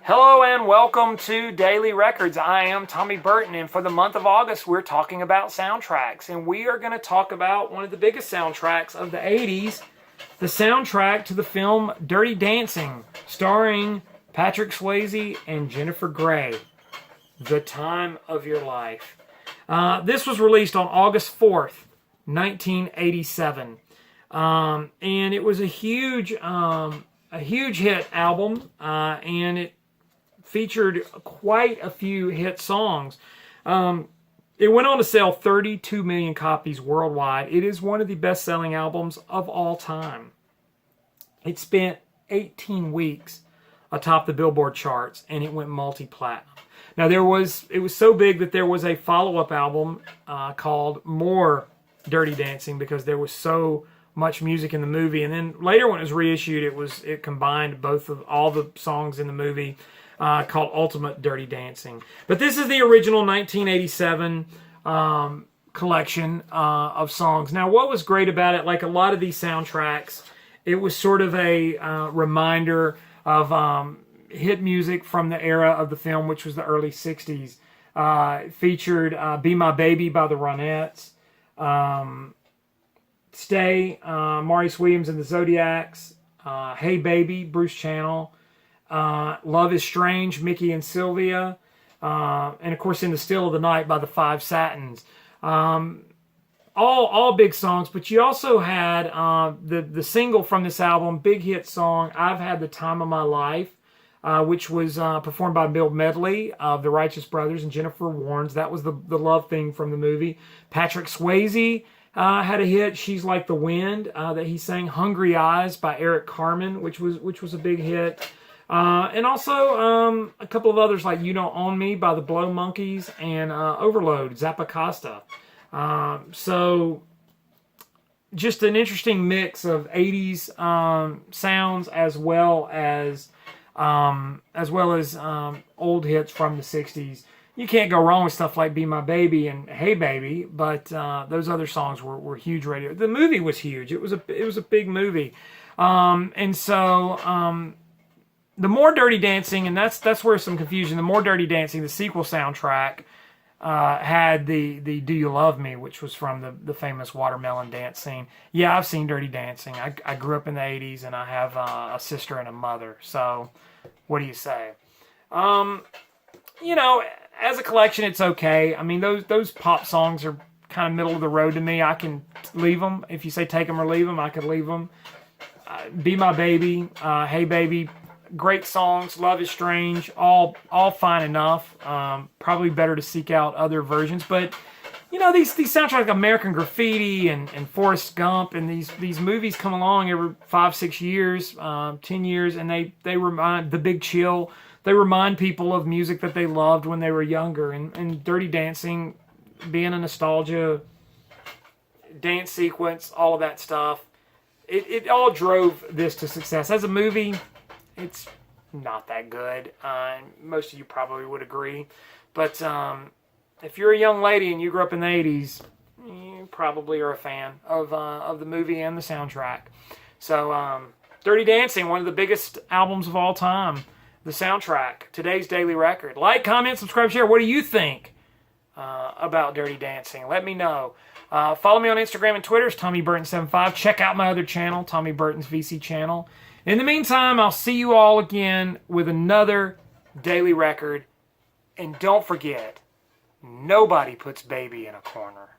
Hello and welcome to Daily Records. I am Tommy Burton, and for the month of August, we're talking about soundtracks. And we are going to talk about one of the biggest soundtracks of the 80s, the soundtrack to the film Dirty Dancing, starring Patrick Swayze and Jennifer Grey. The Time of Your Life. This was released on August 4th, 1987. And it was a huge hit album, and it featured quite a few hit songs. It went on to sell 32 million copies worldwide. It is one of the best-selling albums of all time. It spent 18 weeks atop the Billboard charts, and it went multi-platinum. Now, it was so big that there was a follow-up album called More Dirty Dancing, because there was so much music in the movie. And then later, when it was reissued, it combined all the songs in the movie, called Ultimate Dirty Dancing. But this is the original 1987 collection of songs. Now, what was great about it, like a lot of these soundtracks, it was sort of a reminder of hit music from the era of the film, which was the early 60s. It featured Be My Baby by the Ronettes, Stay, Maurice Williams and the Zodiacs, Hey Baby, Bruce Channel, Love is Strange, Mickey and Sylvia, and of course In the Still of the Night by the Five Satins. All big songs, but you also had the single from this album, big hit song, I've Had the Time of My Life, which was performed by Bill Medley of the Righteous Brothers and Jennifer Warnes. That was the love theme from the movie. Patrick Swayze had a hit, She's Like the Wind, that he sang. Hungry Eyes by Eric Carmen, which was a big hit. And also a couple of others like You Don't Own Me by the Blow Monkeys and Overload, Zappa Costa. So just an interesting mix of 80s sounds as well as old hits from the 60s. You can't go wrong with stuff like Be My Baby and Hey Baby, but those other songs were huge radio. The movie was huge. It was a big movie. And so the More Dirty Dancing, and that's where some confusion. The More Dirty Dancing, the sequel soundtrack, had the Do You Love Me, which was from the famous Watermelon Dance scene. Yeah, I've seen Dirty Dancing. I grew up in the 80s, and I have a sister and a mother. So, what do you say? As a collection, it's okay. I mean, those pop songs are kind of middle of the road to me. I can leave them. If you say take them or leave them, I could leave them. Be My Baby, Hey Baby, great songs. Love is Strange, all fine enough. Probably better to seek out other versions. But these soundtracks like American Graffiti and Forrest Gump, and these movies come along every 5-6 years, 10 years, and they remind The Big Chill. They remind people of music that they loved when they were younger. And Dirty Dancing, being a nostalgia dance sequence, all of that stuff, it all drove this to success. As a movie, it's not that good. Most of you probably would agree. But if you're a young lady and you grew up in the 80s, you probably are a fan of the movie and the soundtrack. So Dirty Dancing, one of the biggest albums of all time. The soundtrack, today's Daily Record. Like, comment, subscribe, share. What do you think about Dirty Dancing? Let me know. Follow me on Instagram and Twitter. It's TommyBurton75. Check out my other channel, Tommy Burton's VC channel. In the meantime, I'll see you all again with another Daily Record. And don't forget, nobody puts baby in a corner.